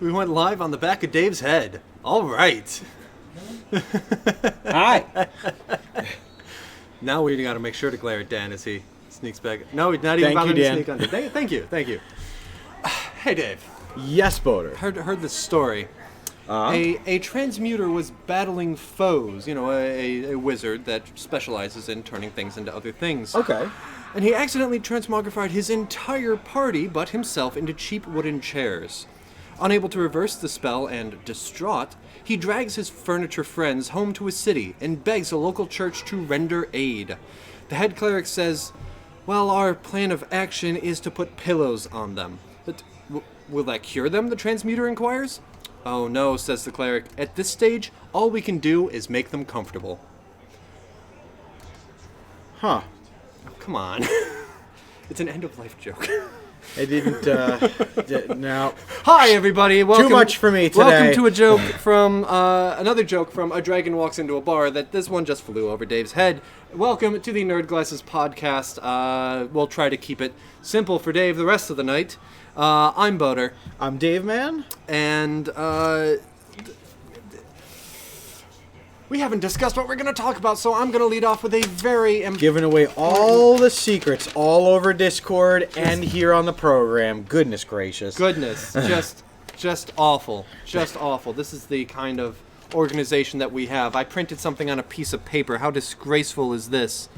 We went live on the back of Dave's head. All right. Hi. Now we got to make sure to glare at Dan as he sneaks back. No, he's not even Thank you, bothering to Dan. sneak under. Thank you. Hey, Dave. Yes, Boater. Heard this story. A transmuter was battling foes. You know, a wizard that specializes in turning things into other things. Okay. And he accidentally transmogrified his entire party but himself into cheap wooden chairs. Unable to reverse the spell and distraught, he drags his furniture friends home to a city and begs a local church to render aid. The head cleric says, "Well, our plan of action is to put pillows on them." But will that cure them? The transmuter inquires. "Oh no," says the cleric. "At this stage, all we can do is make them comfortable." Huh. Oh, come on. It's an end-of-life joke. I didn't, no. Hi, everybody. Welcome, Too much for me today. Welcome to a joke from, another joke from A Dragon Walks Into a Bar that this one just flew over Dave's head. Welcome to the Nerd Glasses podcast. We'll try to keep it simple for Dave the rest of the night. I'm Boater. I'm Dave Man. And, we haven't discussed what we're going to talk about, so I'm going to lead off with a very Giving away all the secrets all over Discord and here on the program. Goodness gracious. Goodness, just awful. Just awful. This is the kind of organization that we have. I printed something on a piece of paper. How disgraceful is this?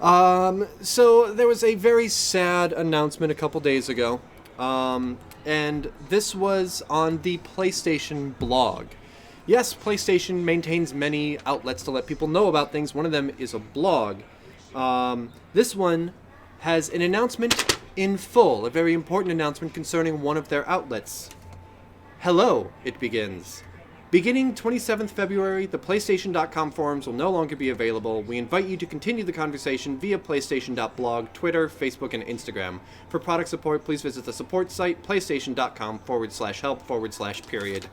So there was a very sad announcement a couple days ago. And this was on the PlayStation blog. Yes, PlayStation maintains many outlets to let people know about things. One of them is a blog. This one has an announcement in full, a very important announcement concerning one of their outlets. Hello, it begins. Beginning 27th February, the PlayStation.com forums will no longer be available. We invite you to continue the conversation via PlayStation.blog, Twitter, Facebook, and Instagram. For product support, please visit the support site, PlayStation.com/help/period.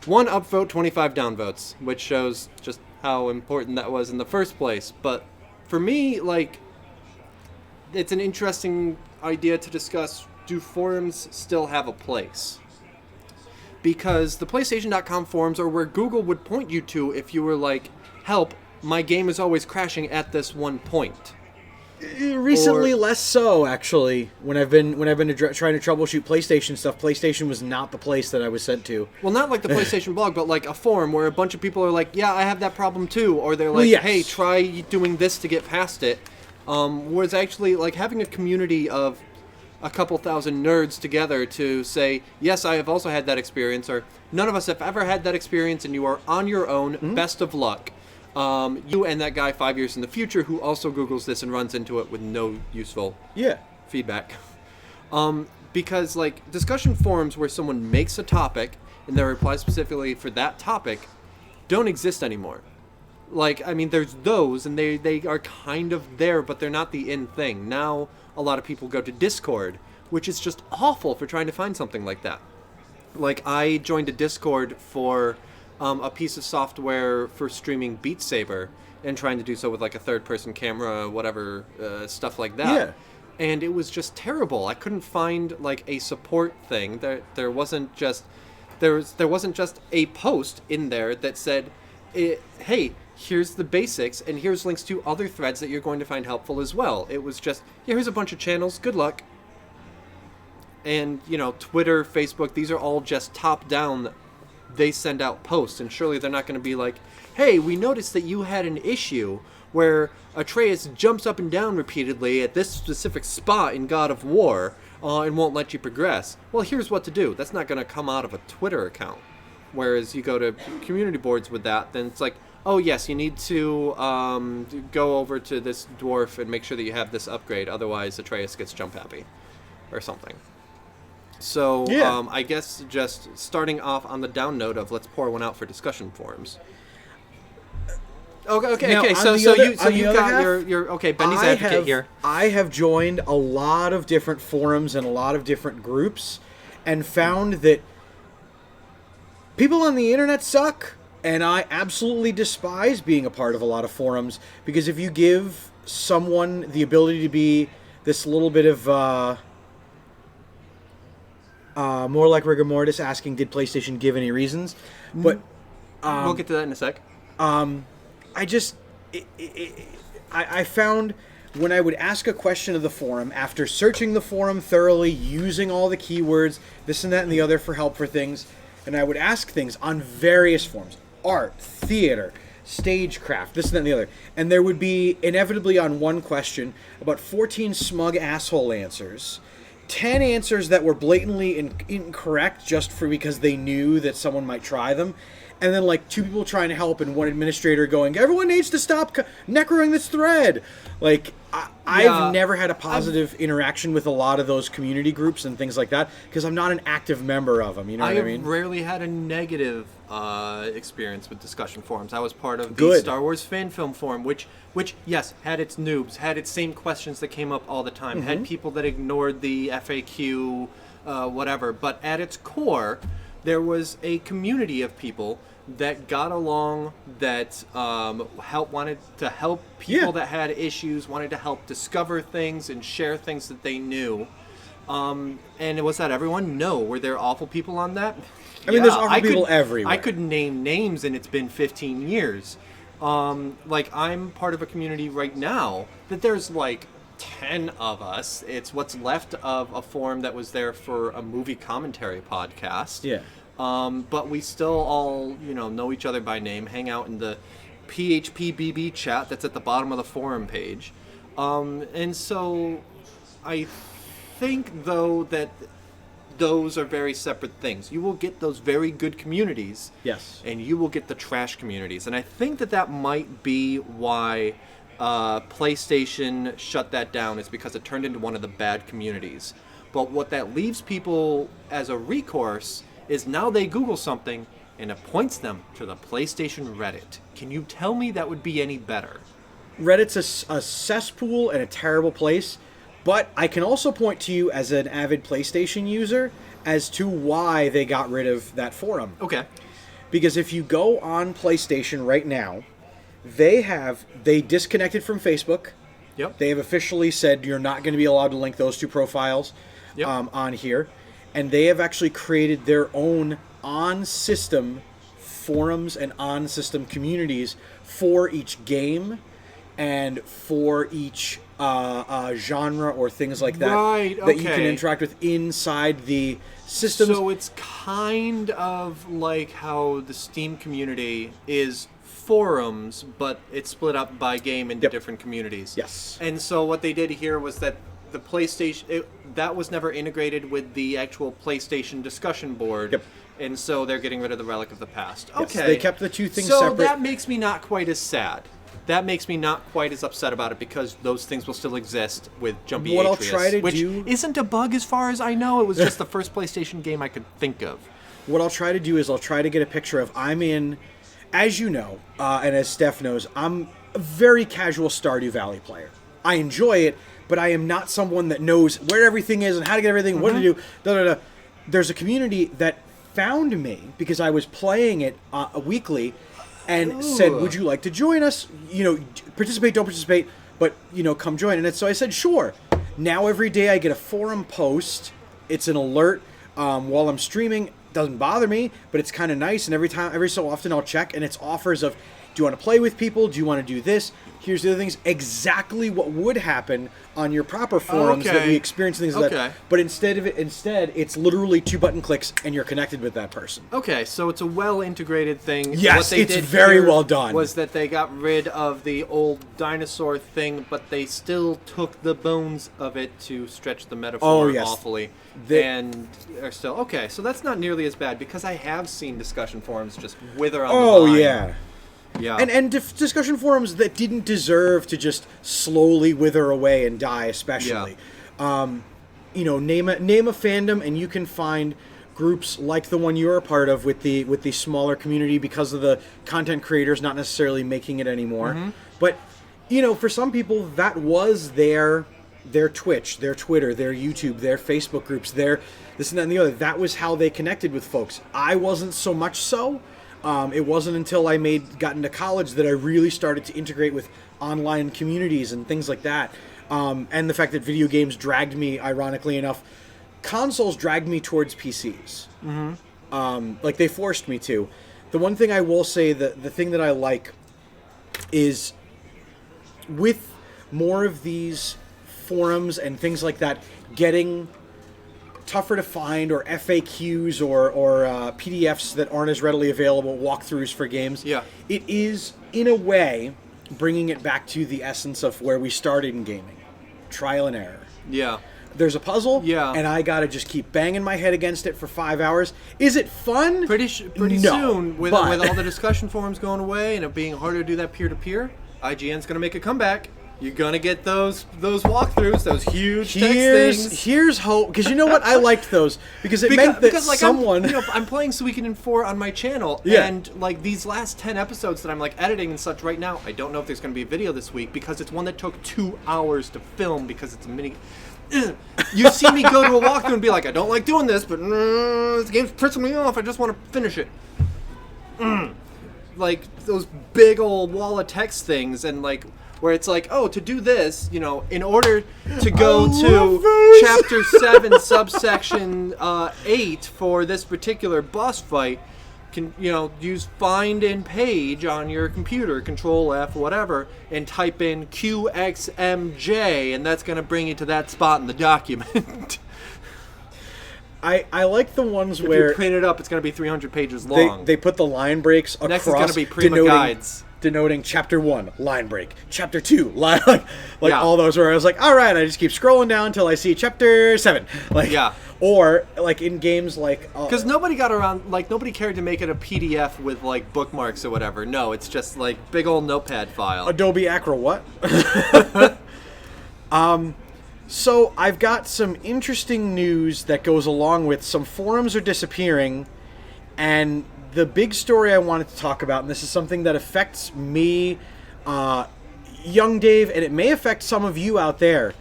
1 upvote, 25 downvotes, which shows just how important that was in the first place. But for me, like, it's an interesting idea to discuss, do forums still have a place? Because the PlayStation.com forums are where Google would point you to if you were like, help, my game is always crashing at this one point. Recently, less so, actually. When I've been trying to troubleshoot PlayStation stuff, PlayStation was not the place that I was sent to. Well, not like the PlayStation blog, but like a forum where a bunch of people are like, yeah, I have that problem too. Or they're like, hey, try doing this to get past it. Whereas actually, like, having a community of a couple thousand nerds together to say, yes, I have also had that experience, or none of us have ever had that experience and you are on your own, best of luck. You and that guy 5 years in the future who also Googles this and runs into it with no useful feedback. Because, like, discussion forums where someone makes a topic and they reply specifically for that topic don't exist anymore. Like, I mean, there's those, and they are kind of there, but they're not the in thing. Now, a lot of people go to Discord, which is just awful for trying to find something like that. Like, I joined a Discord for a piece of software for streaming Beat Saber and trying to do so with like a third-person camera, whatever, stuff like that. Yeah. And it was just terrible. I couldn't find like a support thing. There wasn't just a post in there that said, hey, here's the basics and here's links to other threads that you're going to find helpful as well. It was just, here's a bunch of channels, good luck. And, you know, Twitter, Facebook, these are all just top-down. They send out posts, and surely they're not going to be like, hey, we noticed that you had an issue where Atreus jumps up and down repeatedly at this specific spot in God of War and won't let you progress. Well, here's what to do. That's not going to come out of a Twitter account. Whereas you go to community boards with that, then it's like, oh, yes, you need to go over to this dwarf and make sure that you have this upgrade. Otherwise, Atreus gets jump happy or something. So, I guess just starting off on the down note of let's pour one out for discussion forums. Okay. So you got your Bendy's advocate here. I have joined a lot of different forums and a lot of different groups, and found that people on the internet suck, and I absolutely despise being a part of a lot of forums, because if you give someone the ability to be this little bit of More like rigor mortis asking, did PlayStation give any reasons? But we'll get to that in a sec. I found when I would ask a question of the forum, after searching the forum thoroughly, using all the keywords, this and that and the other for help for things, and I would ask things on various forums, art, theater, stagecraft, this and that and the other, and there would be inevitably on one question about 14 smug asshole answers, 10 answers that were blatantly incorrect just for because they knew that someone might try them, and then like 2 people trying to help and one administrator going, everyone needs to stop necroing this thread. Like I've never had a positive interaction with a lot of those community groups and things like that because I'm not an active member of them. You know what I mean? I've rarely had a negative experience with discussion forums. I was part of the Star Wars fan film forum, which yes, had its noobs, had its same questions that came up all the time, had people that ignored the FAQ, whatever. But at its core, there was a community of people that got along, that wanted to help people that had issues, wanted to help discover things and share things that they knew. And was that everyone? No. Were there awful people on that? I mean, there's awful people everywhere. I could name names, and it's been 15 years. Like, I'm part of a community right now that there's like 10 of us. It's what's left of a forum that was there for a movie commentary podcast. Yeah. But we still all, know each other by name, hang out in the PHPBB chat that's at the bottom of the forum page. And so I think, though, that those are very separate things. You will get those very good communities. Yes. And you will get the trash communities. And I think that might be why PlayStation shut that down, is because it turned into one of the bad communities. But what that leaves people as a recourse is now they Google something and it points them to the PlayStation Reddit. Can you tell me that would be any better? Reddit's a cesspool and a terrible place, but I can also point to you as an avid PlayStation user as to why they got rid of that forum. Okay. Because if you go on PlayStation right now, they disconnected from Facebook. Yep. They have officially said you're not going to be allowed to link those 2 profiles on here. And they have actually created their own on-system forums and on-system communities for each game and for each genre or things like that. Right, okay. That you can interact with inside the systems. So it's kind of like how the Steam community is forums, but it's split up by game into different communities. Yes. And so what they did here was that the PlayStation, that was never integrated with the actual PlayStation discussion board. Yep. And so they're getting rid of the relic of the past. Yes, Okay. they kept the 2 things separate. So that makes me not quite as sad. That makes me not quite as upset about it because those things will still exist with Jumpy What Atrius, I'll try to which do isn't a bug as far as I know. It was just the first PlayStation game I could think of. What I'll try to do is I'll try to get a picture of, I'm in, as you know, and as Steph knows, I'm a very casual Stardew Valley player. I enjoy it, but I am not someone that knows where everything is and how to get everything, what to do, da-da-da. There's a community that found me because I was playing it weekly and said, would you like to join us? Participate, don't participate, but, come join. And so I said, sure. Now every day I get a forum post. It's an alert while I'm streaming. Doesn't bother me, but it's kind of nice. And every so often I'll check, and it's offers of, do you want to play with people? Do you want to do this? Here's the other things. Exactly what would happen on your proper forums that we experience things like that. But instead, it's literally 2 button clicks and you're connected with that person. Okay, so it's a well-integrated thing. Yes, what they it's did very here well done. Was that they got rid of the old dinosaur thing, but they still took the bones of it to stretch the metaphor awfully. And are still okay. So that's not nearly as bad because I have seen discussion forums just wither on the vine. Yeah. Yeah. And discussion forums that didn't deserve to just slowly wither away and die, especially. Yeah. Name a fandom, and you can find groups like the one you're a part of with the smaller community because of the content creators not necessarily making it anymore. Mm-hmm. But for some people that was their Twitch, their Twitter, their YouTube, their Facebook groups, their this and that and the other. That was how they connected with folks. I wasn't so much so. It wasn't until I got into college that I really started to integrate with online communities and things like that. And the fact that video games dragged me, ironically enough, consoles dragged me towards PCs. Like, they forced me to. The one thing I will say, the thing that I like is with more of these forums and things like that getting tougher to find, or FAQs or PDFs that aren't as readily available, walkthroughs for games. Yeah. It is, in a way, bringing it back to the essence of where we started in gaming. Trial and error. Yeah. There's a puzzle, yeah, and I gotta just keep banging my head against it for 5 hours. Is it fun? Pretty soon, with all the discussion forums going away and it being harder to do that peer-to-peer, IGN's gonna make a comeback. You're gonna get those walkthroughs, those huge text things. Here's hope, because you know what? I liked those because it meant that someone. I'm playing Suikoden 4 on my channel, and like these last 10 episodes that I'm like editing and such right now, I don't know if there's gonna be a video this week because it's one that took 2 hours to film because it's a mini. You see me go to a walkthrough and be like, I don't like doing this, but this game's pissing me off. I just want to finish it. Like those big old wall of text things, and like. Where it's like, oh, to do this, in order to go to chapter 7, subsection 8 for this particular boss fight, can use find in page on your computer, Control F, whatever, and type in QXMJ, and that's going to bring you to that spot in the document. I like the ones if where you print it up, it's going to be 300 pages long. They put the line breaks across. Next is going to be Prima guides. Denoting chapter 1, line break, chapter 2, line, all those where I was like, all right, I just keep scrolling down until I see chapter 7. Or like in games like because nobody got around, like nobody cared to make it a PDF with like bookmarks or whatever. No, it's just like big old notepad file. Adobe Acro what? So I've got some interesting news that goes along with some forums are disappearing, and the big story I wanted to talk about, and this is something that affects me, young Dave, and it may affect some of you out there.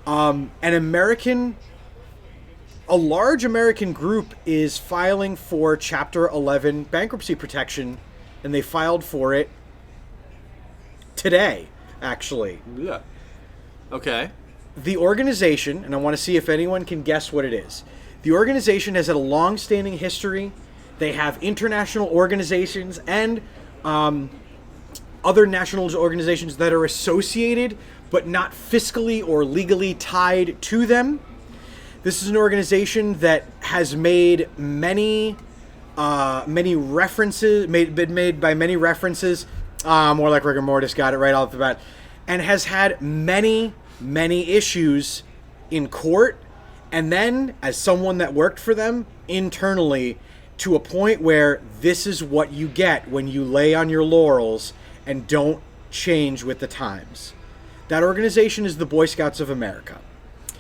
A large American group is filing for Chapter 11 bankruptcy protection, and they filed for it today, actually. Yeah. Okay. The organization, and I want to see if anyone can guess what it is. The organization has had a long-standing history. They have international organizations and other national organizations that are associated but not fiscally or legally tied to them. This is an organization that has made many references, been made by many references, more like rigor mortis, got it right off the bat, and has had many issues in court, and then as someone that worked for them internally, to a point where this is what you get when you lay on your laurels and don't change with the times. That organization is the Boy Scouts of America.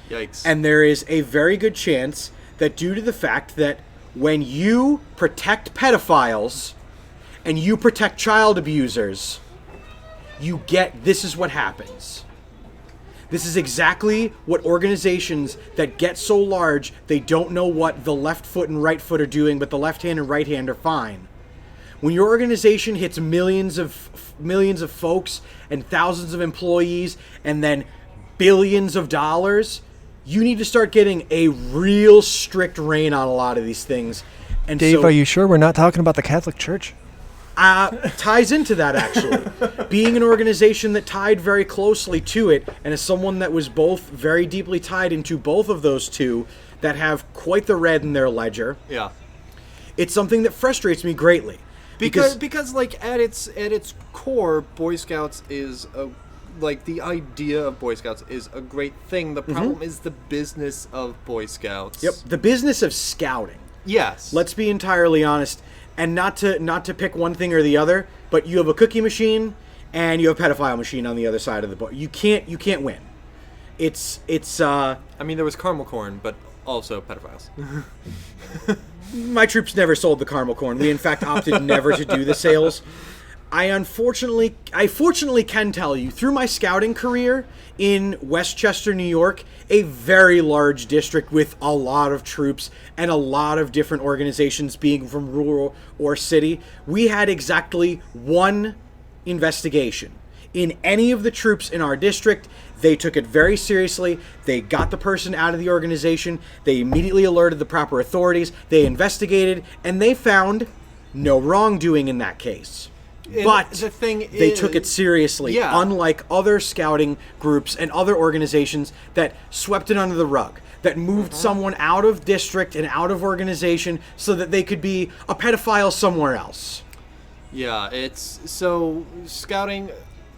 Yikes. And there is a very good chance that due to the fact that when you protect pedophiles and you protect child abusers, this is what happens. This is exactly what organizations that get so large, they don't know what the left foot and right foot are doing, but the left hand and right hand are fine. When your organization hits millions of folks and thousands of employees and then billions of dollars, you need to start getting a real strict rein on a lot of these things. And Dave, are you sure we're not talking about the Catholic Church? Ties into that, actually. Being an organization that tied very closely to it, and as someone that was both very deeply tied into both of those two that have quite the red in their ledger. Yeah. It's something that frustrates me greatly. Because like at its core, Boy Scouts is the idea of Boy Scouts is a great thing. The problem is the business of Boy Scouts. Yep, the business of scouting. Yes. Let's be entirely honest. And not to pick one thing or the other, but you have a cookie machine and you have a pedophile machine on the other side of the board. You can't win. It's I mean, there was caramel corn, but also pedophiles. My troops never sold the caramel corn. We in fact opted never to do the sales. I fortunately can tell you through my scouting career in Westchester, New York, a very large district with a lot of troops and a lot of different organizations being from rural or city, we had exactly one investigation in any of the troops in our district. They took it very seriously. They got the person out of the organization. They immediately alerted the proper authorities. They investigated, and they found no wrongdoing in that case. But the thing they took it seriously, yeah. unlike other scouting groups and other organizations that swept it under the rug, that moved someone out of district and out of organization so that they could be a pedophile somewhere else. Yeah, it's so scouting.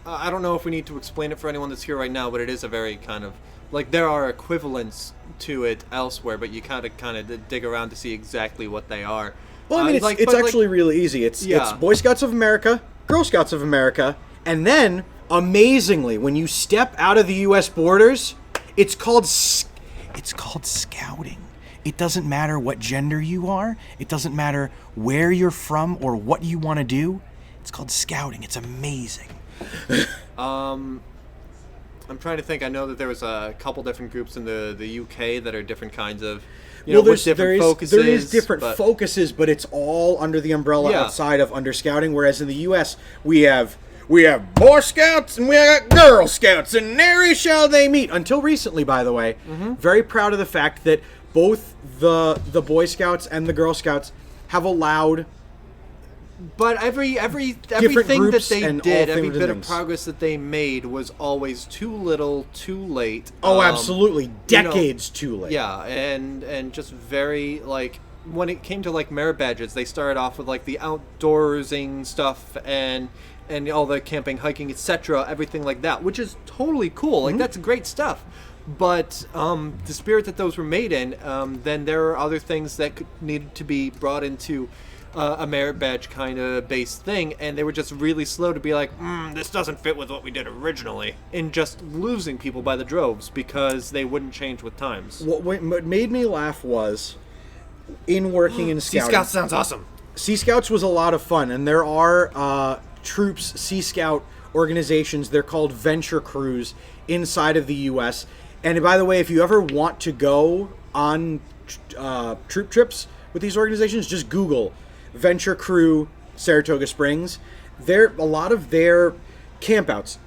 I don't know if we need to explain it for anyone that's here right now, but it is a very kind of like there are equivalents to it elsewhere, but you kind of dig around to see exactly what they are. Well, I mean, it's actually really easy. It's Boy Scouts of America, Girl Scouts of America, and then, amazingly, when you step out of the U.S. borders, it's called scouting. It doesn't matter what gender you are. It doesn't matter where you're from or what you want to do. It's called scouting. It's amazing. I'm trying to think. I know that there was a couple different groups in the UK that are different kinds of, with different focuses. There is different focuses, but it's all under the umbrella outside of under scouting. Whereas in the U.S., we have Boy Scouts and we got Girl Scouts, and nary shall they meet. Until recently, by the way, very proud of the fact that both the Boy Scouts and the Girl Scouts have allowed. But everything that they did, every bit of progress that they made was always too little, too late. Oh, absolutely. Decades too late. Yeah, and just very, like, when it came to, like, merit badges, they started off with, like, the outdoorsing stuff and all the camping, hiking, etc., everything like that, which is totally cool. Like, that's great stuff. But the spirit that those were made in, then there are other things that needed to be brought into a merit badge kind of based thing, and they were just really slow to be like, this doesn't fit with what we did originally, and just losing people by the droves because they wouldn't change with times. What made me laugh was, in working in scouting... Sea Scouts sounds awesome. Sea Scouts was a lot of fun, and there are troops, Sea Scout organizations, they're called venture crews inside of the U.S., and by the way, if you ever want to go on troop trips with these organizations, just Google Venture Crew Saratoga Springs. A lot of their campouts,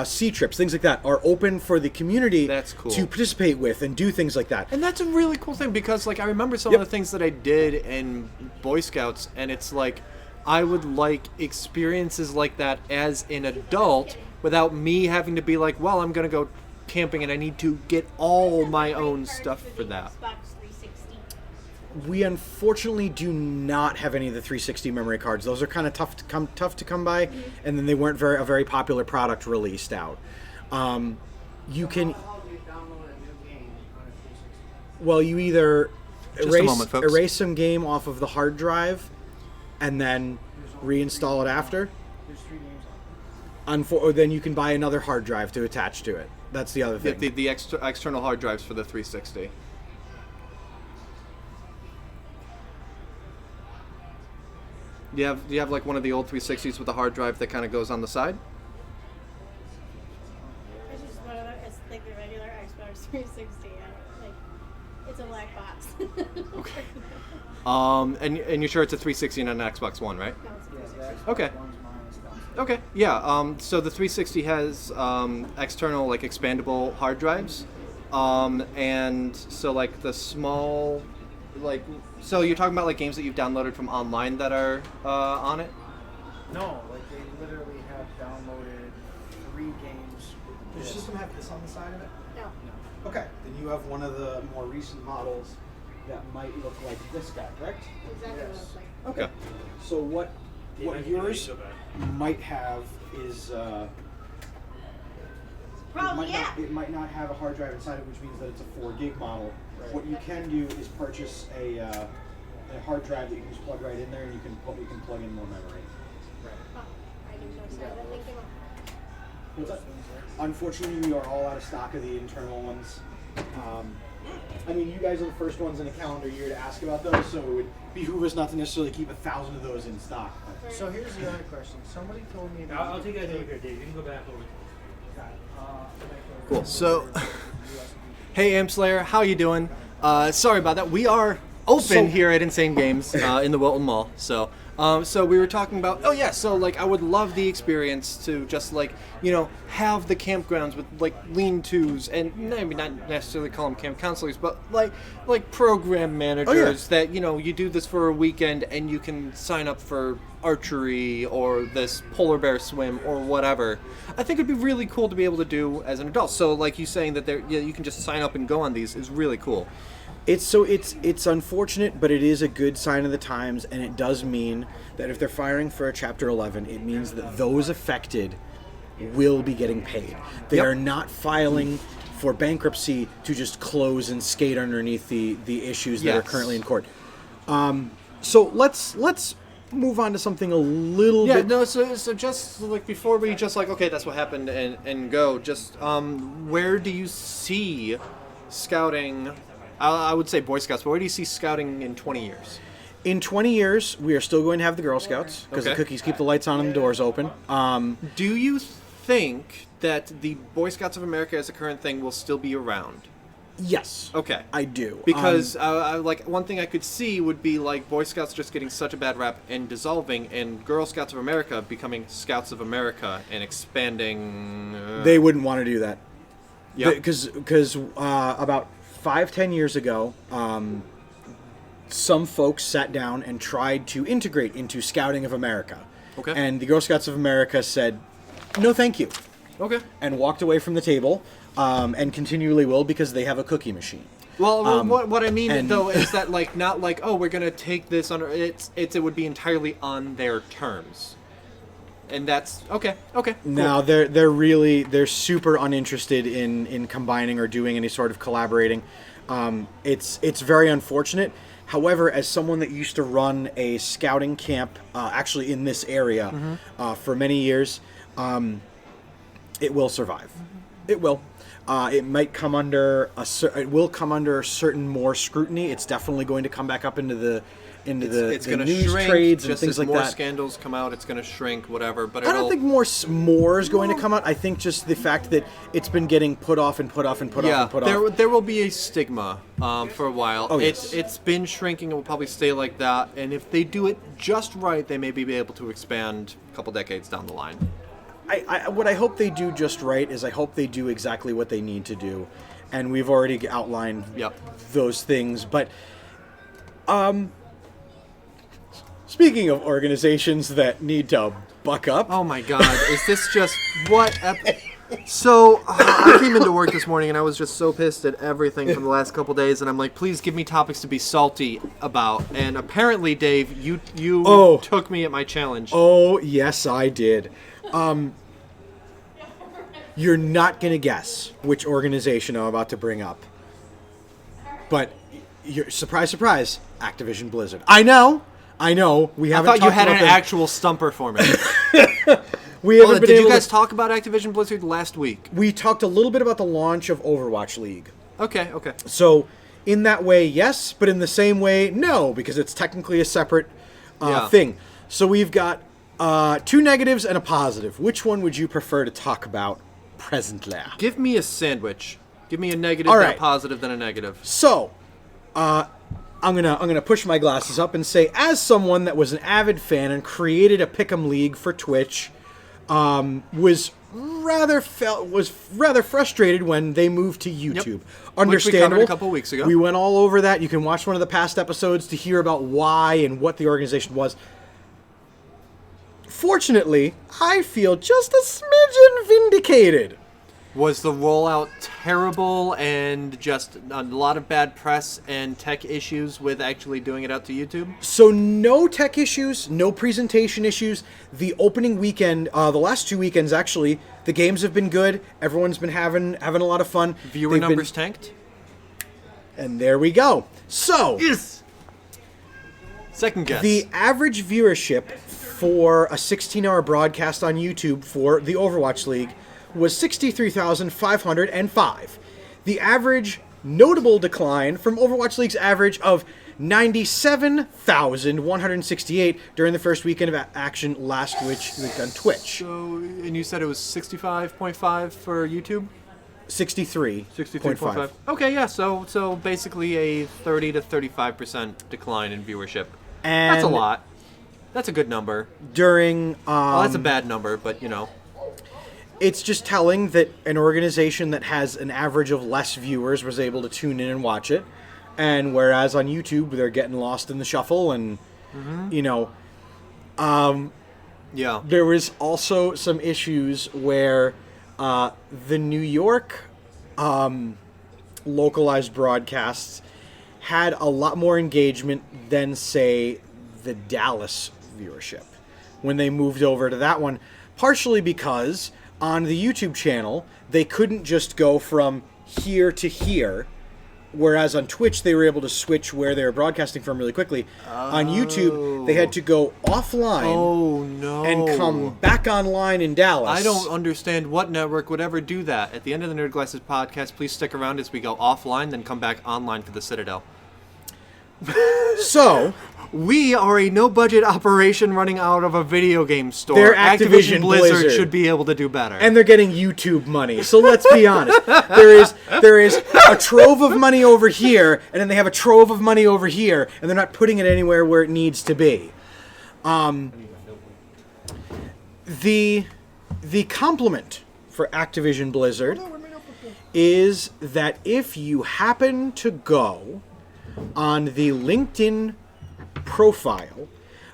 sea trips, things like that, are open for the community to participate with and do things like that. And that's a really cool thing because, like, I remember some of the things that I did in Boy Scouts, and it's like I would like experiences like that as an adult without me having to be like, well, I'm going to go camping and I need to get all my own stuff for that. We unfortunately do not have any of the 360 memory cards. Those are kind of tough to come by, and then they weren't a very popular product released out. You can, well, you either erase some game off of the hard drive, and then reinstall it after. Or then you can buy another hard drive to attach to it. That's the other thing. The external hard drives for the 360. Do you have like one of the old 360s with a hard drive that kind of goes on the side? It's just one of them. It's like the regular Xbox 360. It's a black box. Okay. And you're sure it's a 360 and an Xbox One, right? No, it's a 360. Okay. Okay. Yeah. So the 360 has external like expandable hard drives, and so like the small. So you're talking about like games that you've downloaded from online that are on it? No, like they literally have downloaded 3 games. Does your system have this on the side of it? No. Okay, then you have one of the more recent models that might look like this guy, correct? Exactly what it's like. Okay. Yeah. So what yours might have is Probably, it might not have a hard drive inside it, which means that it's a 4 gig model. Right. What you can do is purchase a hard drive that you can just plug right in there, and you can plug in more memory. Oh, I didn't know so. That thing came up. What's that? Unfortunately, we are all out of stock of the internal ones. I mean, you guys are the first ones in a calendar year to ask about those, so it would behoove us not to necessarily keep 1,000 of those in stock. So here's the other question. Somebody told me that I'll take you guys over here, Dave. You can go back over. Cool. So, hey, Ampslayer, how you doing? Sorry about that. We are open here at Insane Games in the Wilton Mall. So, So we were talking about, oh yeah, so like I would love the experience to just like, have the campgrounds with like lean-tos and maybe not necessarily call them camp counselors, but like program managers that, you do this for a weekend and you can sign up for archery or this polar bear swim or whatever. I think it'd be really cool to be able to do as an adult. So like you saying that you can just sign up and go on these is really cool. It's unfortunate, but it is a good sign of the times, and it does mean that if they're firing for a Chapter 11, it means that those affected will be getting paid. They are not filing for bankruptcy to just close and skate underneath the issues that are currently in court. So let's move on to something a little bit. Yeah, no, so just like before we just like, okay, that's what happened and go, just where do you see scouting? I would say Boy Scouts, but where do you see scouting in 20 years? In 20 years, we are still going to have the Girl Scouts because the cookies keep the lights on and the doors open. Do you think that the Boy Scouts of America as a current thing will still be around? Yes. Okay. I do. Because like one thing I could see would be like Boy Scouts just getting such a bad rap and dissolving, and Girl Scouts of America becoming Scouts of America and expanding. They wouldn't want to do that. Yeah. Because about 5-10 years ago, some folks sat down and tried to integrate into Scouting of America. Okay. And the Girl Scouts of America said, no thank you. Okay. And walked away from the table, and continually will because they have a cookie machine. Well, what I mean though is that like not like, oh, we're gonna take this under it would be entirely on their terms. And that's okay. Cool. Now they're super uninterested in combining or doing any sort of collaborating. It's very unfortunate. However, as someone that used to run a scouting camp, actually in this area, for many years, it will survive. It will. It might come under it will come under certain more scrutiny. It's definitely going to come back up into the it's the going to news shrink, trades and just things as like more that. scandals come out, it's going to shrink, whatever. But I don't think more is going to come out. I think just the fact that it's been getting put off and put off and put off and put off. There will be a stigma for a while. Oh, yes. It's been shrinking. It will probably stay like that. And if they do it just right, they may be able to expand a couple decades down the line. What I hope they do just right is I hope they do exactly what they need to do, and we've already outlined those things. But speaking of organizations that need to buck up, oh my God, is this just what? So I came into work this morning and I was just so pissed at everything from the last couple days, and I'm like, please give me topics to be salty about. And apparently, Dave, you took me at my challenge. Oh yes, I did. You're not going to guess which organization I'm about to bring up. But, surprise, surprise, Activision Blizzard. I know. We haven't. I thought you had an actual stumper for me. We haven't been did able you guys to talk about Activision Blizzard last week? We talked a little bit about the launch of Overwatch League. Okay. So, in that way, yes, but in the same way, no, because it's technically a separate thing. So we've got 2 negatives and a positive. Which one would you prefer to talk about presently? Give me a sandwich. Give me a negative, then a positive, then a negative. So, I'm gonna push my glasses up and say, as someone that was an avid fan and created a pick'em league for Twitch, was rather frustrated when they moved to YouTube. Understandable. Which we covered a couple weeks ago. We went all over that. You can watch one of the past episodes to hear about why and what the organization was. Fortunately, I feel just a smidgen vindicated. Was the rollout terrible and just a lot of bad press and tech issues with actually doing it out to YouTube? So no tech issues, no presentation issues. The opening weekend, the last 2 weekends actually, the games have been good. Everyone's been having a lot of fun. Viewer numbers tanked? And there we go. So, yes. Second guess. The average viewership for a 16-hour broadcast on YouTube for the Overwatch League was 63,505. The average notable decline from Overwatch League's average of 97,168 during the first weekend of action last week on Twitch. So, and you said it was 65.5 for YouTube? 63.5. Okay, yeah, so basically a 30 to 35% decline in viewership. And that's a lot. That's a good number. during. Well, that's a bad number, but It's just telling that an organization that has an average of less viewers was able to tune in and watch it, and whereas on YouTube they're getting lost in the shuffle, and yeah. there was also some issues where the New York localized broadcasts had a lot more engagement than, say, the Dallas viewership when they moved over to that one, partially because on the YouTube channel they couldn't just go from here to here, whereas on Twitch they were able to switch where they were broadcasting from really quickly. On YouTube they had to go offline and come back online in Dallas. I don't understand what network would ever do that. At the end of the Nerd Glasses podcast, please stick around as we go offline, then come back online for the Citadel. So, we are a no-budget operation running out of a video game store. They're Activision Blizzard. should be able to do better. and they're getting YouTube money. So let's be honest. There is a trove of money over here, and then they have a trove of money over here, and they're not putting it anywhere where it needs to be. The compliment for Activision Blizzard is that if you happen to go on the LinkedIn profile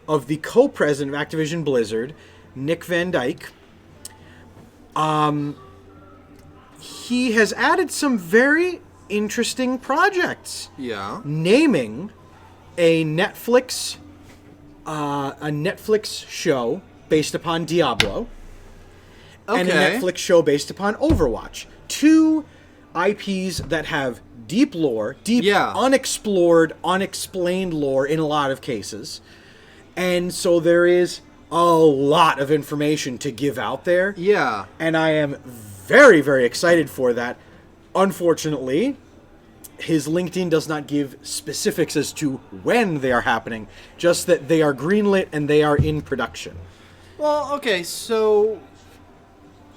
of the co-president of Activision Blizzard, Nick Van Dyke, he has added some very interesting projects, yeah. naming a Netflix show based upon Diablo, and a Okay. Netflix show based upon Overwatch. Two IPs that have deep lore, Yeah. unexplored, unexplained lore in a lot of cases. And so there is a lot of information to give out there. Yeah. And I am very, very excited for that. Unfortunately, his LinkedIn does not give specifics as to when they are happening, just that they are greenlit and they are in production. Well, okay, so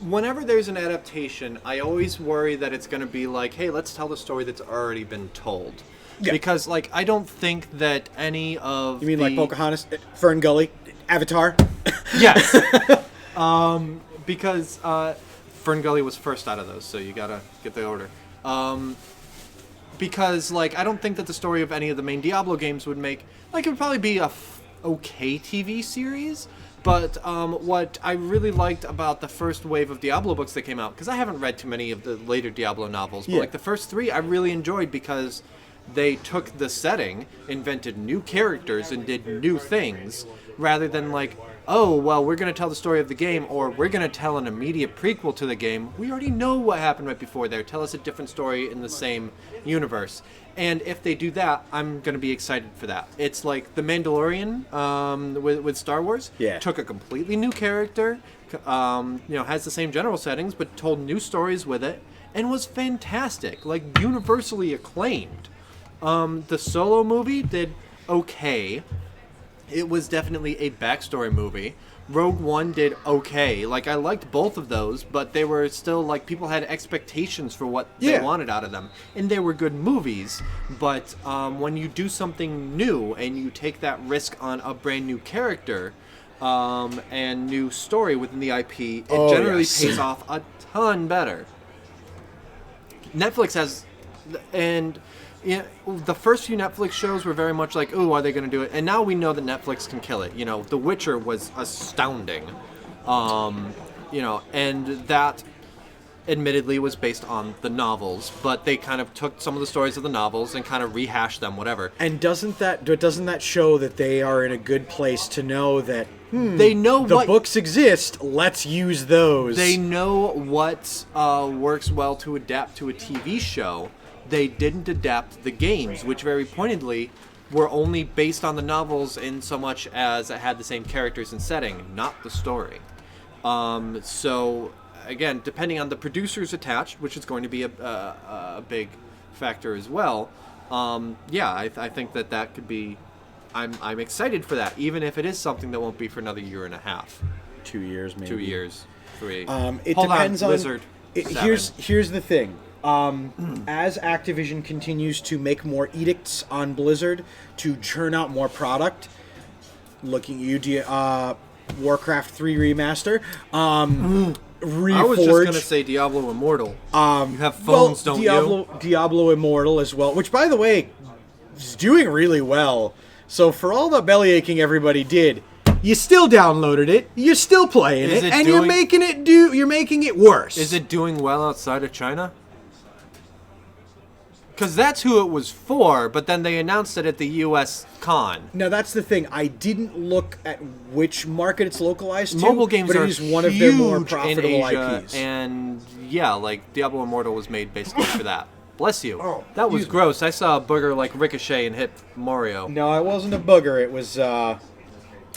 whenever there's an adaptation, I always worry that it's going to be like, hey, let's tell the story that's already been told. Yeah. Because, like, I don't think that any of You mean like Pocahontas, Fern Gully, Avatar? Yes. Because Fern Gully was first out of those, so you gotta get the order. Because, like, I don't think that the story of any of the main Diablo games would make... Like, it would probably be a okay TV series, but what I really liked about the first wave of Diablo books that came out, because I haven't read too many of the later Diablo novels, but, Yeah. like, the first three I really enjoyed because they took the setting, invented new characters, and did new things, rather than, like, oh, well, we're going to tell the story of the game, or we're going to tell an immediate prequel to the game. We already know what happened right before there. Tell us a different story in the same universe. And if they do that, I'm going to be excited for that. It's like The Mandalorian with Star Wars. Yeah. Took a completely new character, has the same general settings, but told new stories with it, and was fantastic, like universally acclaimed. The Solo movie did okay. It was definitely a backstory movie. Rogue One did okay. Like, I liked both of those, but they were still, like, people had expectations for what they wanted out of them. And they were good movies, but when you do something new and you take that risk on a brand new character and new story within the IP, it generally pays off a ton better. Netflix has... And... Yeah, the first few Netflix shows were very much like, ooh, are they going to do it? And now we know that Netflix can kill it. You know, The Witcher was astounding. And that admittedly was based on the novels, but they kind of took some of the stories of the novels and kind of rehashed them, whatever. And doesn't that show that they are in a good place to know that they know the books exist, let's use those. They know what works well to adapt to a TV show. They didn't adapt the games, which very pointedly were only based on the novels in so much as it had the same characters and setting, not the story. So, again, depending on the producers attached, which is going to be a big factor as well, I think that could be... I'm excited for that, even if it is something that won't be for another year and a half. 2 years, maybe. 2 years. 3. It Hold depends on, on... Blizzard. Here's the thing. As Activision continues to make more edicts on Blizzard to churn out more product, looking at you, Warcraft 3 Remaster. Reforged. I was just gonna say Diablo Immortal. You have phones, don't you? Diablo Immortal as well, which, by the way, is doing really well. So for all the belly aching everybody did, you still downloaded it, you're still playing it, and you're making it worse. Is it doing well outside of China? Because that's who it was for, but then they announced it at the U.S. Con. Now that's the thing. I didn't look at which market it's localized to. Mobile games but are it is one of their more huge profitable in Asia, IPs. and yeah, like Diablo Immortal was made basically for that. Bless you. Oh, that was excuse me. gross. I saw a booger like ricochet and hit Mario. No, it wasn't a booger. It was.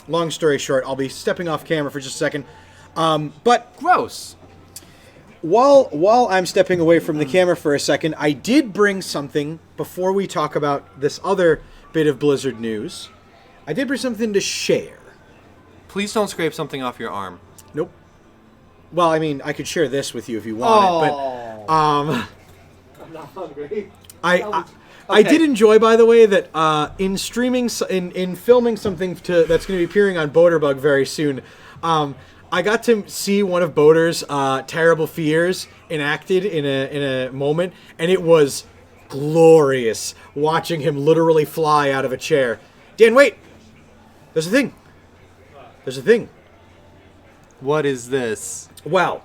Long story short, I'll be stepping off camera for just a second. But Gross. while I'm stepping away from the camera for a second, I did bring something before we talk about this other bit of Blizzard news. I did bring something to share. Please don't scrape something off your arm. Nope. Well, I mean, I could share this with you if you want it, but I'm not hungry. I did enjoy, by the way, that in streaming, in filming something that's going to be appearing on Boaterbug very soon, I got to see one of Boater's terrible fears enacted in a moment, and it was glorious watching him literally fly out of a chair. Dan, wait! There's a thing. There's a thing. What is this? Well,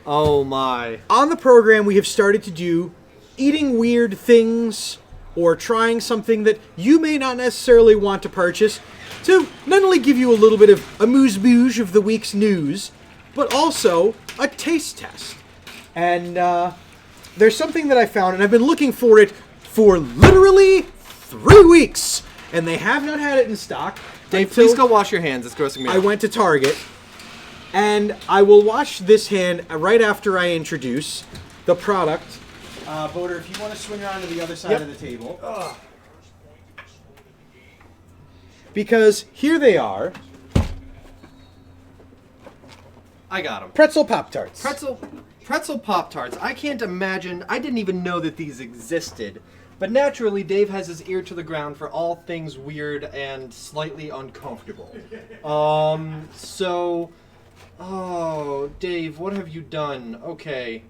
Oh my. on the program, we have started to do eating weird things or trying something that you may not necessarily want to purchase to not only give you a little bit of amuse-bouche of the week's news, but also a taste test. And there's something that I found, and I've been looking for it for literally 3 weeks, and they have not had it in stock. Dave, until please go wash your hands. It's grossing me out. I went to Target, and I will wash this hand right after I introduce the product. Boater, if you want to swing around to the other side of the table. Because here they are. I got them. Pretzel Pop-Tarts. Pretzel Pop-Tarts. I can't imagine. I didn't even know that these existed. But naturally, Dave has his ear to the ground for all things weird and slightly uncomfortable. Oh, Dave, what have you done? Okay.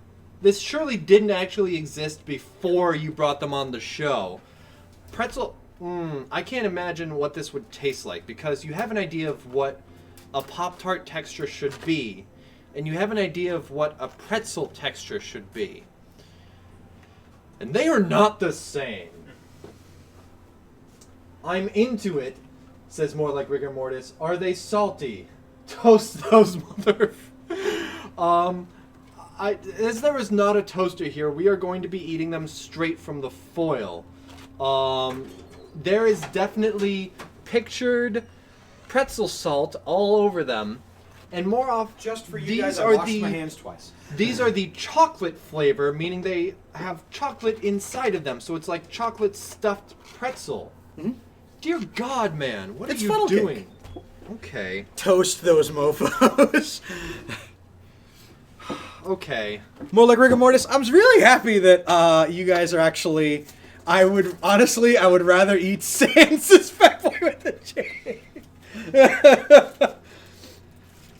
This surely didn't actually exist before you brought them on the show. Pretzel... I can't imagine what this would taste like, because you have an idea of what a Pop-Tart texture should be, and you have an idea of what a pretzel texture should be. And they are not the same. I'm into it, says more like rigor mortis. Are they salty? Toast those mother... as there is not a toaster here, we are going to be eating them straight from the foil. There is definitely pictured pretzel salt all over them, and more often, Just for you these guys, I are washed the my hands twice. these are the chocolate flavor, meaning they have chocolate inside of them, so it's like chocolate stuffed pretzel. Mm-hmm. Dear God, man, what It's are you funnel cake. doing? Okay, Toast those mofos. okay. More like rigor mortis. I'm really happy that you guys are actually... I would rather eat Sans suspectfully with the chicken.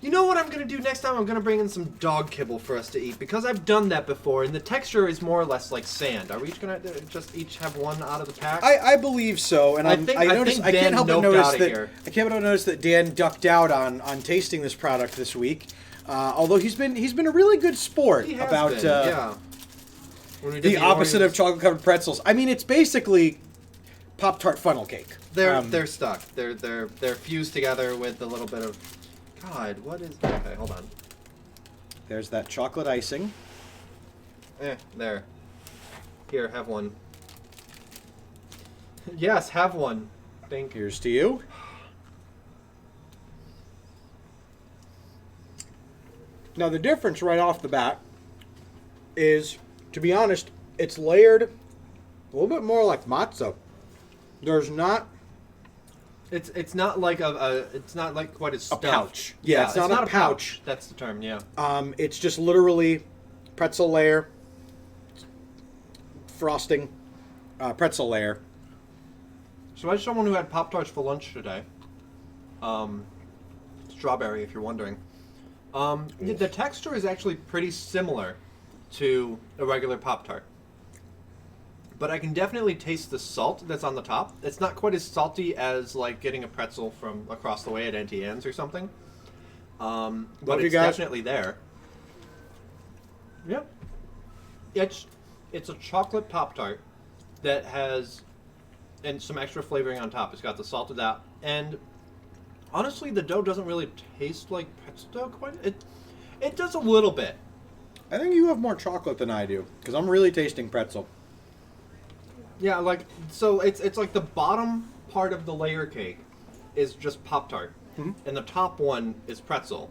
You know what I'm going to do next time? I'm going to bring in some dog kibble for us to eat, because I've done that before, and the texture is more or less like sand. Are we each going to just each have one out of the pack? I believe so, and I think can't help but Dan notice noped that here. I can't help but notice that Dan ducked out on tasting this product this week. Although he's been a really good sport He has about been, yeah. When we did the opposite of Oreos, chocolate covered pretzels. I mean, it's basically Pop-Tart funnel cake. They're stuck. They're fused together with a little bit of... God, what is... Okay, hold on. There's that chocolate icing. There. Here, have one. Yes, have one. Thank you. Here's to you. Now the difference right off the bat is, to be honest, it's layered a little bit more like matzo. There's not It's not like it's not like what is a stuffed. pouch. Yeah, it's not a pouch. That's the term. Yeah. It's just literally pretzel layer, frosting, pretzel layer. So as someone who had Pop-Tarts for lunch today, strawberry, if you're wondering. The texture is actually pretty similar to a regular Pop-Tart. But I can definitely taste the salt that's on the top. It's not quite as salty as like getting a pretzel from across the way at Auntie Anne's or something. But it's definitely there. Yep. It's a chocolate Pop-Tart that has and some extra flavoring on top. It's got the salt of that. And honestly, the dough doesn't really taste like pretzel dough quite. It does a little bit. I think you have more chocolate than I do, because I'm really tasting pretzel. Yeah, like, so it's like the bottom part of the layer cake is just Pop-Tart, and the top one is pretzel,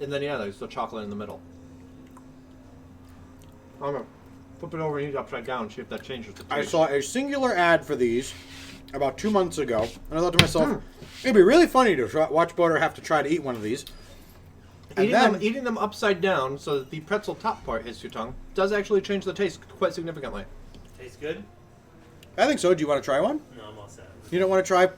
and then yeah, there's the chocolate in the middle. I'm gonna flip it over and eat it upside down and see if that changes the taste. I saw a singular ad for these about 2 months ago, and I thought to myself, it'd be really funny to watch Butter have to try to eat one of these. Eating them upside down so that the pretzel top part hits your tongue does actually change the taste quite significantly. Tastes good? I think so. Do you want to try one? No, I'm all set. You don't want to try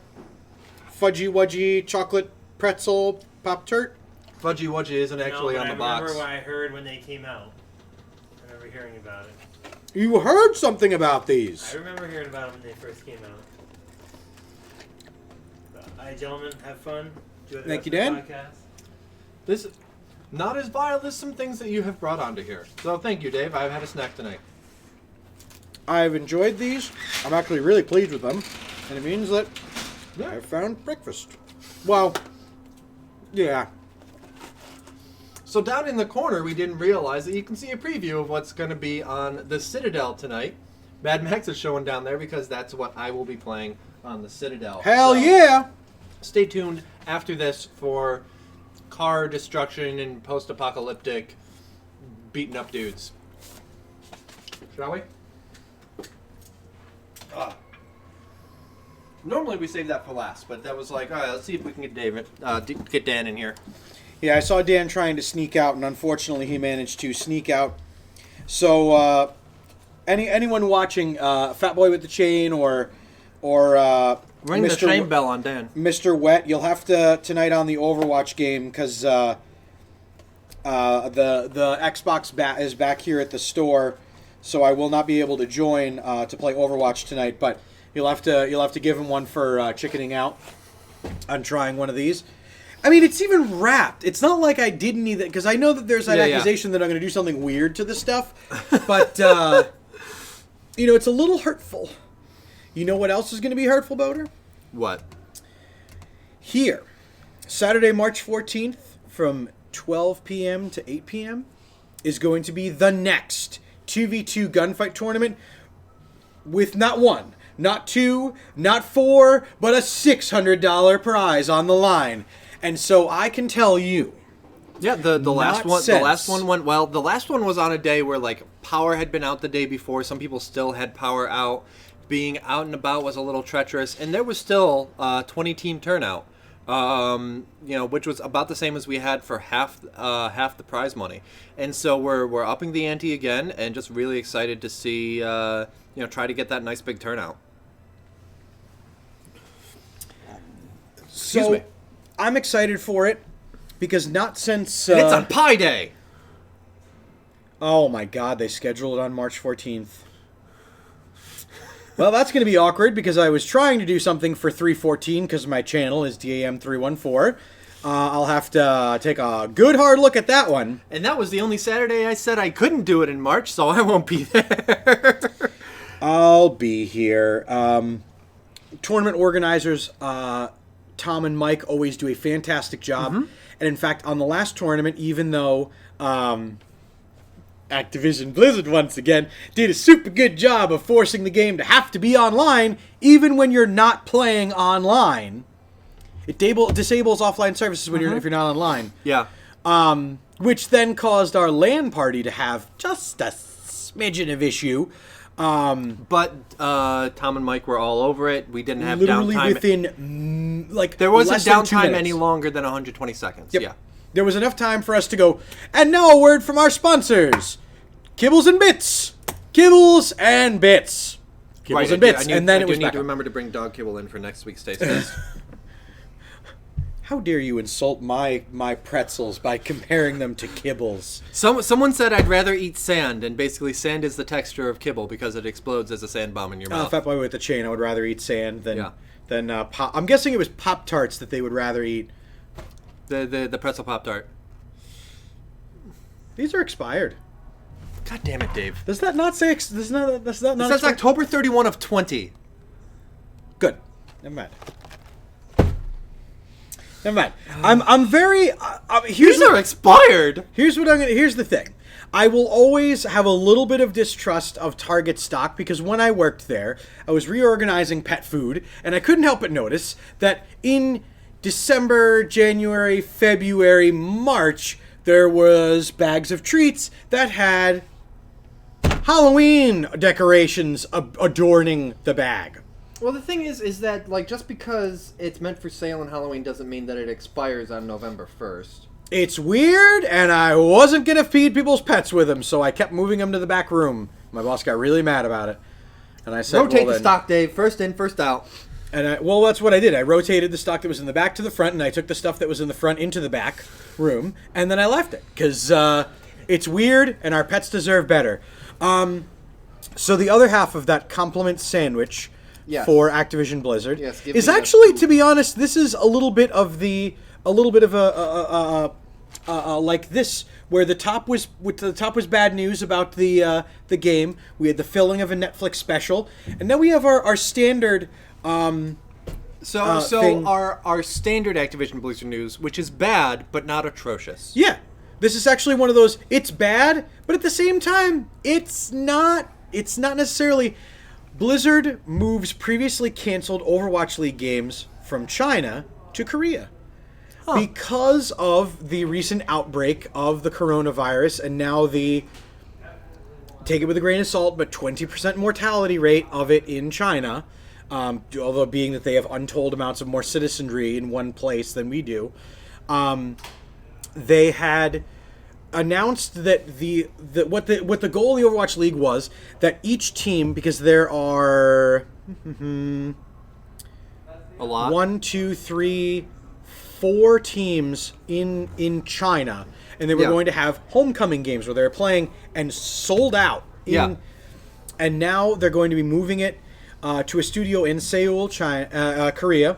Fudgy Wudgy chocolate pretzel Pop-Tart? Fudgy Wudgy isn't actually on the box. I remember what I heard when they came out. I remember hearing about it. You heard something about these. I remember hearing about them when they first came out. All right, gentlemen, have fun. Enjoy the Thank you, rest Dan. of the podcast. This not as vile as some things that you have brought onto here. So thank you, Dave. I've had a snack tonight. I've enjoyed these. I'm actually really pleased with them. And it means that I've found breakfast. Well, yeah. So down in the corner, we didn't realize that you can see a preview of what's going to be on the Citadel tonight. Mad Max is showing down there because that's what I will be playing on the Citadel. Hell yeah! Stay tuned after this for car destruction and post-apocalyptic beaten up dudes. Shall we? Normally we save that for last, but that was like, all right, let's see if we can get Dan in here. Yeah, I saw Dan trying to sneak out, and unfortunately he managed to sneak out. So, anyone watching Fat Boy with the Chain or Ring the chain bell on Dan. Mr. Wet, you'll have to tonight on the Overwatch game because the Xbox is back here at the store, so I will not be able to join to play Overwatch tonight. But you'll have to give him one for chickening out on trying one of these. I mean, it's even wrapped. It's not like I didn't either, because I know that there's that accusation that I'm going to do something weird to this stuff, but it's a little hurtful. You know what else is going to be hurtful, Boater? What? Here, Saturday, March 14th, from 12 p.m. to 8 p.m., is going to be the next 2v2 gunfight tournament with not one, not two, not four, but a $600 prize on the line. And so I can tell you, yeah, the last one went well. The last one was on a day where like power had been out the day before. Some people still had power out. Being out and about was a little treacherous, and there was still 20-team turnout, which was about the same as we had for half the prize money. And so we're upping the ante again, and just really excited to see try to get that nice big turnout. Excuse me. I'm excited for it because not since and it's on Pi Day. Oh my God! They scheduled it on March 14th. Well, that's going to be awkward because I was trying to do something for 314 because my channel is DAM314. I'll have to take a good hard look at that one. And that was the only Saturday I said I couldn't do it in March, so I won't be there. I'll be here. Tournament organizers, Tom and Mike, always do a fantastic job. Mm-hmm. And in fact, on the last tournament, even though Activision Blizzard once again did a super good job of forcing the game to have to be online, even when you're not playing online. It disables offline services when if you're not online. Yeah. Which then caused our LAN party to have just a smidgen of issue. But Tom and Mike were all over it. We didn't have literally downtime. Within there wasn't downtime any longer than 120 seconds. Yep. Yeah. There was enough time for us to go, and now a word from our sponsors. Kibbles and Bits. Kibbles and Bits. Kibbles and Bits. And then it was I need to remember to bring dog kibble in for next week's taste test. How dare you insult my pretzels by comparing them to kibbles? Someone said I'd rather eat sand, and basically sand is the texture of kibble because it explodes as a sand bomb in your mouth. Fat boy with the chain. I would rather eat sand than pop. I'm guessing it was Pop-Tarts that they would rather eat. The pretzel Pop-Tart. These are expired. God damn it, Dave. Does that not say? That's not It says expired? October 31 of 20. Good. Never mind. Never mind. I'm very. These are expired. Here's what I'm gonna. Here's the thing. I will always have a little bit of distrust of Target stock because when I worked there, I was reorganizing pet food, and I couldn't help but notice that in December, January, February, March, there was bags of treats that had Halloween decorations adorning the bag. Well, the thing is that like just because it's meant for sale on Halloween doesn't mean that it expires on November 1st. It's weird, and I wasn't going to feed people's pets with them, so I kept moving them to the back room. My boss got really mad about it. And I said, rotate the stock, Dave. First in, first out. And that's what I did. I rotated the stock that was in the back to the front, and I took the stuff that was in the front into the back room, and then I left it. Because it's weird, and our pets deserve better. So the other half of that compliment sandwich... Yes. For Activision Blizzard give is me actually, to be honest, this is a little bit of like this, where the top was bad news about the game. We had the filling of a Netflix special, and then we have our standard. Our standard Activision Blizzard news, which is bad but not atrocious. Yeah, this is actually one of those. It's bad, but at the same time, it's not. It's not necessarily. Blizzard moves previously canceled Overwatch League games from China to Korea because of the recent outbreak of the coronavirus and now the, take it with a grain of salt, but 20% mortality rate of it in China, although being that they have untold amounts of more citizenry in one place than we do, they had announced that what the goal of the Overwatch League was that each team, because there are a lot, 1, 2, 3, 4 teams in China, and they were going to have homecoming games where they're playing and sold out. And now they're going to be moving it to a studio in Seoul, China, Korea.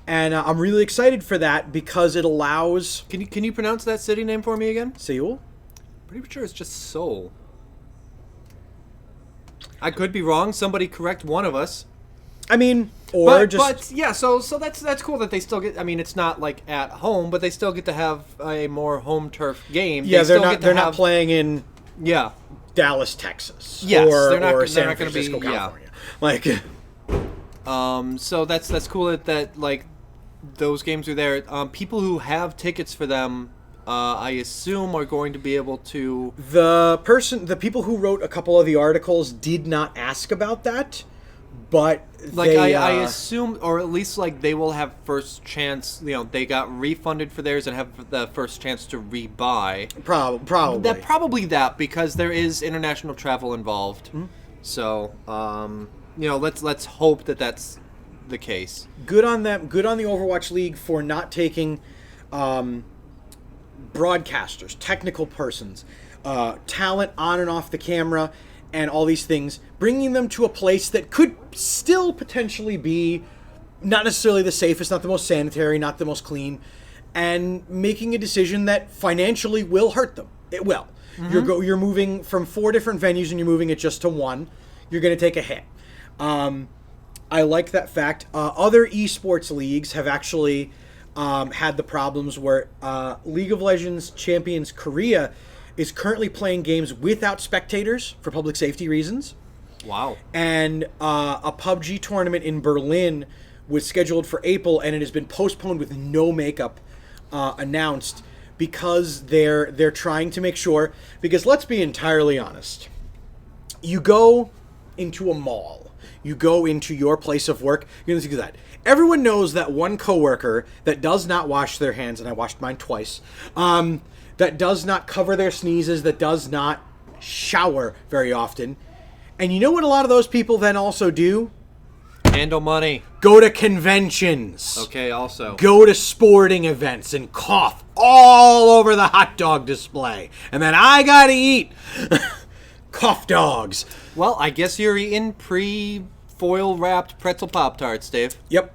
And I'm really excited for that because it allows... Can you pronounce that city name for me again? Seoul? Pretty sure it's just Seoul. I could be wrong. Somebody correct one of us. I mean, but yeah, so that's cool that they still get. I mean, it's not like at home, but they still get to have a more home turf game. Yeah, they're not playing in Dallas, Texas. Yes, or San Francisco, California. So that's cool that like those games are there. People who have tickets for them, I assume, are going to be able to. The people who wrote a couple of the articles did not ask about that, but I assume, or at least like they will have first chance. You know, they got refunded for theirs and have the first chance to rebuy. Probably that because there is international travel involved. Mm-hmm. So let's hope that that's the case. Good on them. Good on the Overwatch League for not taking broadcasters, technical persons, talent on and off the camera, and all these things, bringing them to a place that could still potentially be not necessarily the safest, not the most sanitary, not the most clean, and making a decision that financially will hurt them. It will. Mm-hmm. You're moving from 4 different venues and you're moving it just to one. You're going to take a hit. I like that fact. Other esports leagues have actually had the problems where League of Legends Champions Korea is currently playing games without spectators for public safety reasons. Wow. And a PUBG tournament in Berlin was scheduled for April, and it has been postponed with no makeup announced because they're trying to make sure, because let's be entirely honest, you go into a mall, you go into your place of work, you're going to see that. Everyone knows that one coworker that does not wash their hands, and I washed mine twice, that does not cover their sneezes, that does not shower very often. And you know what a lot of those people then also do? Handle money. go to conventions. Okay, also. Go to sporting events and cough all over the hot dog display. And then I gotta eat cough dogs. Well, I guess you're eating pre-foil wrapped pretzel Pop-Tarts, Dave. Yep.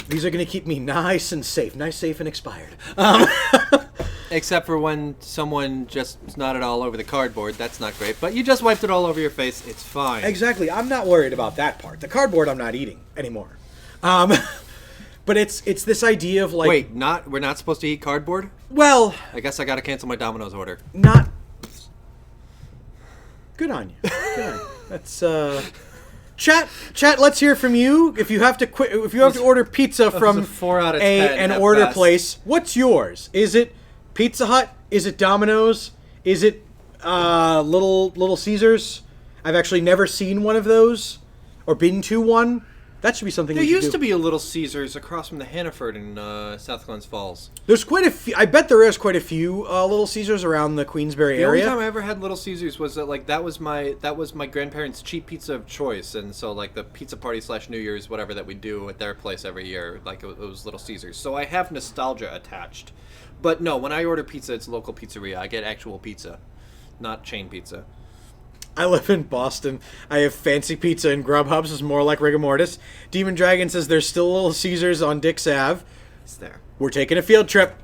These are gonna keep me nice, safe and expired. Except for when someone just snotted all over the cardboard. That's not great. But you just wiped it all over your face. It's fine. Exactly. I'm not worried about that part. The cardboard I'm not eating anymore. But it's this idea of like... Wait, we're not supposed to eat cardboard? Well... I guess I gotta cancel my Domino's order. Not... Good on you. That's, Chat, let's hear from you. If you have to to order pizza from 4 out of 10 an order best. place, what's yours? Is it Pizza Hut? Is it Domino's? Is it Little Caesars? I've actually never seen one of those or been to one. That should be something There we should used do. to be a Little Caesars across from the Hannaford in South Glens Falls. There's quite a few. I bet there is quite a few Little Caesars around the Queensbury The area. only time I ever had Little Caesars was that was my grandparents' cheap pizza of choice, and so like the pizza party / New Year's whatever that we do at their place every year, like it was Little Caesars. So I have nostalgia attached. But no, when I order pizza, it's local pizzeria. I get actual pizza, not chain pizza. I live in Boston. I have fancy pizza and Grubhub's is more like rigor mortis. Demon Dragon says there's still Little Caesars on Dix Ave. It's there. We're taking a field trip.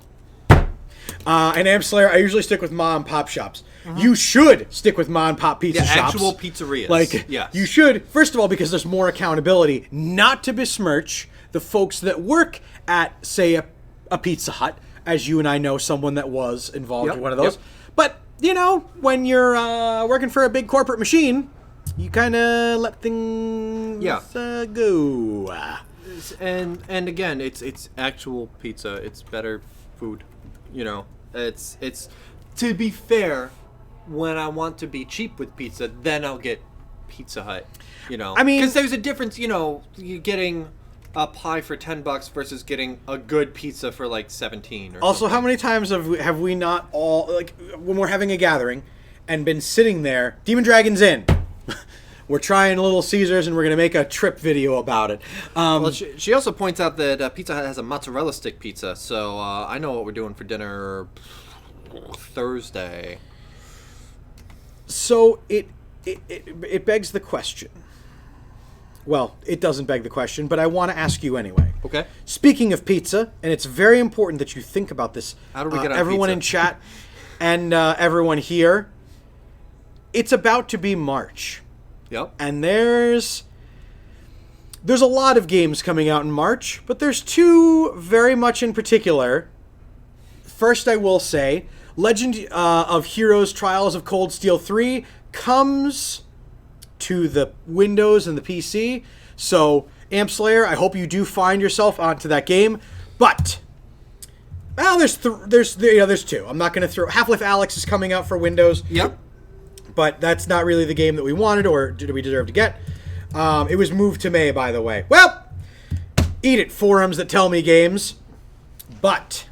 And Amp Slayer, I usually stick with mom and pop shops. You should stick with mom and pop pizza shops. Actual pizzerias. Like, yes. You should, first of all, because there's more accountability, not to besmirch the folks that work at, say, a Pizza Hut, as you and I know someone that was involved in one of those. Yep. But, you know, when you're working for a big corporate machine, you kind of let things go. And again, it's actual pizza. It's better food. You know, it's to be fair, when I want to be cheap with pizza, then I'll get Pizza Hut. You know, I mean, because there's a difference. You know, you're getting a pie for $10 versus getting a good pizza for like 17. Or also, something. how many times have we not all, like, when we're having a gathering and been sitting there, Demon Dragon's in. We're trying Little Caesars, and we're going to make a trip video about it. Well, she also points out that Pizza Hut has a mozzarella stick pizza, so I know what we're doing for dinner Thursday. So it begs the question. Well, it doesn't beg the question, but I want to ask you anyway. Okay. Speaking of pizza, and it's very important that you think about this. How do we get on everyone pizza? in chat and everyone here, it's about to be March. Yep. And there's a lot of games coming out in March, but there's two very much in particular. First, I will say, Legend of Heroes Trials of Cold Steel 3 comes to the Windows and the PC. So, Amp Slayer, I hope you do find yourself onto that game. But, well, there's two. I'm not going to throw... Half-Life Alyx is coming out for Windows. Yep. But that's not really the game that we wanted or did we deserve to get. It was moved to May, by the way. Well, eat it, forums that tell me games. But,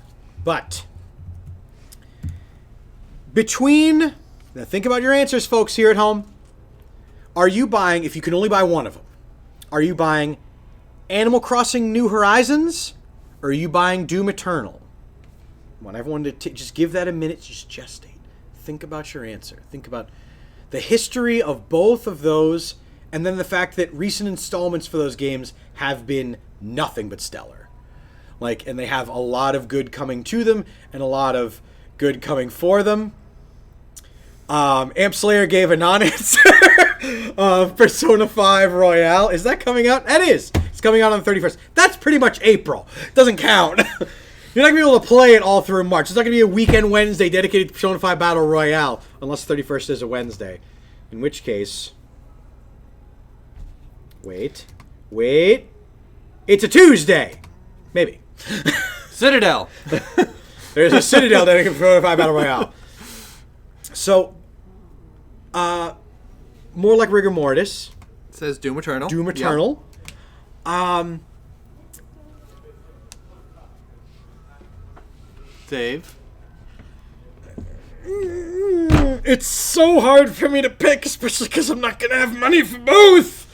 between... Now think about your answers, folks, here at home. Are you buying, if you can only buy one of them, are you buying Animal Crossing New Horizons, or are you buying Doom Eternal? I want everyone to just give that a minute, just gestate. Think about your answer. Think about the history of both of those, and then the fact that recent installments for those games have been nothing but stellar. Like, and they have a lot of good coming to them, and a lot of good coming for them. Amp Slayer gave a non-answer of Persona 5 Royale. Is that coming out? That is. It's coming out on the 31st. That's pretty much April. It doesn't count. You're not going to be able to play it all through March. It's not going to be a weekend Wednesday dedicated to Persona 5 Battle Royale, unless the 31st is a Wednesday. In which case... Wait. It's a Tuesday! Maybe. Citadel. There's a Citadel dedicated to Persona 5 Battle Royale. So, more like rigor mortis. It says Doom Eternal. Doom Eternal. Yep. Dave. It's so hard for me to pick, especially because I'm not going to have money for both.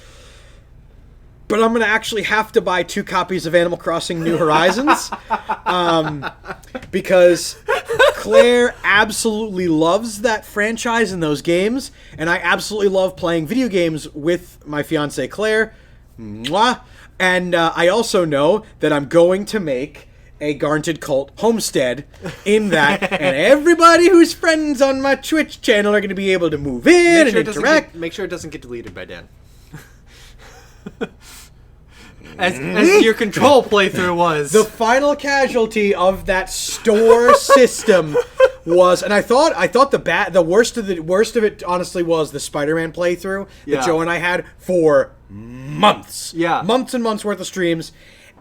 but I'm going to actually have to buy 2 copies of Animal Crossing New Horizons because Claire absolutely loves that franchise and those games, and I absolutely love playing video games with my fiancée Claire. Mwah! And I also know that I'm going to make a Garnted Cult homestead in that, and everybody who's friends on my Twitch channel are going to be able to move in and interact. Make sure it doesn't get deleted by Dan. As your Control playthrough was. The final casualty of that store system was, and I thought the worst of it honestly was the Spider-Man playthrough that Joe and I had for months. Yeah. Months and months worth of streams,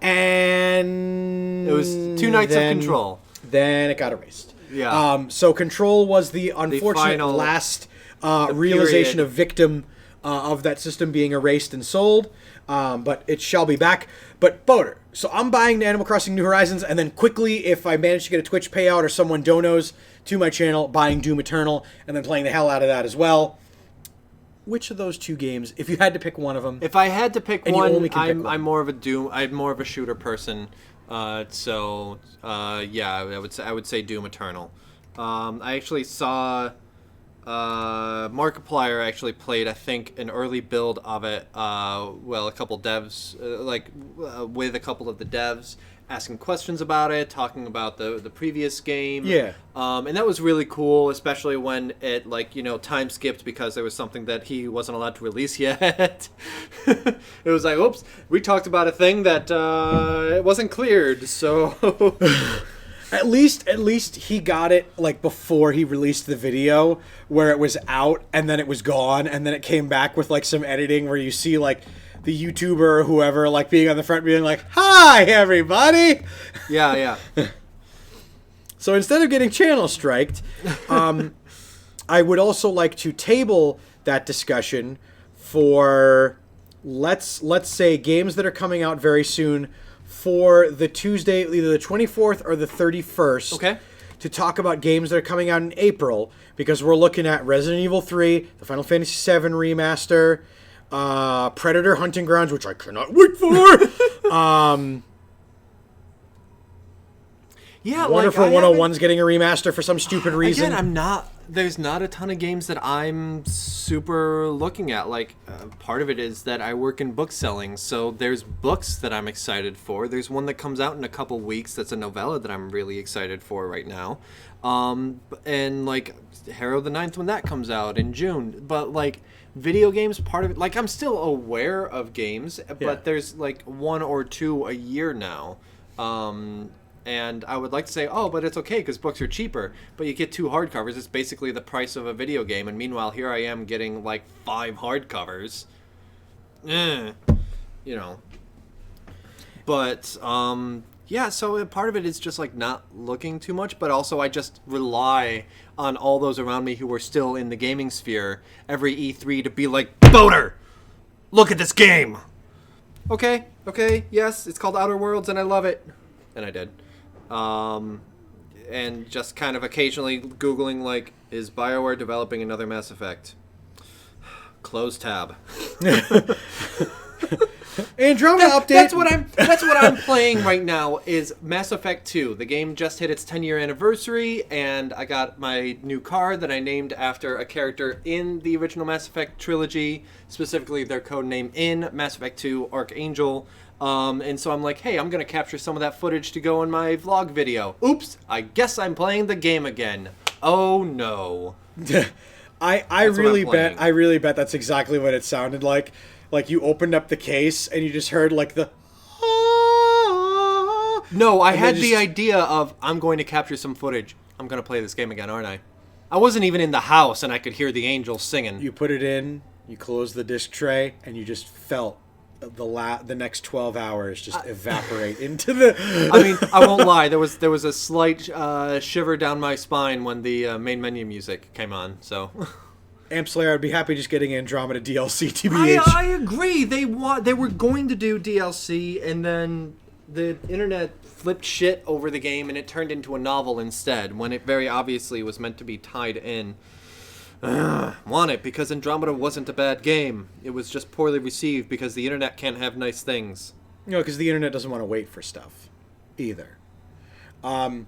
and it was 2 nights of Control. Then it got erased. Yeah. So Control was the unfortunate last realization of victim of that system being erased and sold. But it shall be back. But Boater, so I'm buying Animal Crossing New Horizons, and then quickly, if I manage to get a Twitch payout or someone donos to my channel, buying Doom Eternal, and then playing the hell out of that as well. Which of those 2 games, if you had to pick one of them? If I had to pick one, I'm I'm more of a Doom. I'm more of a shooter person. I would say Doom Eternal. I actually saw Markiplier actually played, I think, an early build of it. A couple devs, with a couple of the devs, asking questions about it, talking about the previous game. Yeah. And that was really cool, especially when it time skipped because there was something that he wasn't allowed to release yet. It was like, oops, we talked about a thing that it wasn't cleared, so. At least he got it before he released the video, where it was out and then it was gone, and then it came back with some editing where you see the YouTuber or whoever being on the front being like, "Hi everybody." Yeah. So instead of getting channel striked, I would also like to table that discussion for let's say games that are coming out very soon. For the Tuesday, either the 24th or the 31st, okay, to talk about games that are coming out in April, because we're looking at Resident Evil 3, the Final Fantasy VII Remaster, Predator Hunting Grounds, which I cannot wait for, Wonderful 101's getting a remaster for some stupid reason. Again, there's not a ton of games that I'm super looking at. Part of it is that I work in book selling, so there's books that I'm excited for. There's one that comes out in a couple weeks that's a novella that I'm really excited for right now. And Harrow the Ninth when that comes out in June. But video games, part of it, I'm still aware of games, but there's 1 or 2 a year now. And I would like to say, oh, but it's okay because books are cheaper. But you get 2 hardcovers. It's basically the price of a video game. And meanwhile, here I am getting 5 hardcovers. But, so part of it is just not looking too much. But also I just rely on all those around me who are still in the gaming sphere every E3 to be like, Boater, look at this game. Okay, yes, it's called Outer Worlds and I love it. And I did. And just kind of occasionally Googling, is BioWare developing another Mass Effect? Close tab. Andromeda update. That's what I'm playing right now is Mass Effect 2. The game just hit its 10-year anniversary, and I got my new car that I named after a character in the original Mass Effect trilogy, specifically their code name in Mass Effect 2, Archangel. And so I'm like, hey, I'm going to capture some of that footage to go in my vlog video. Oops, I guess I'm playing the game again. Oh, no. I really bet that's exactly what it sounded like. You opened up the case and you just heard the... No, I had the idea of, I'm going to capture some footage. I'm going to play this game again, aren't I? I wasn't even in the house and I could hear the angels singing. You put it in, you closed the disc tray, and you just felt the next 12 hours just evaporate into the... I mean, I won't lie. There was a slight shiver down my spine when the main menu music came on, so... Ampslayer, I'd be happy just getting Andromeda DLC, TBH. I agree. They were going to do DLC, and then the internet flipped shit over the game, and it turned into a novel instead, when it very obviously was meant to be tied in. Want it because Andromeda wasn't a bad game. It was just poorly received because the internet can't have nice things. Because the internet doesn't want to wait for stuff either. The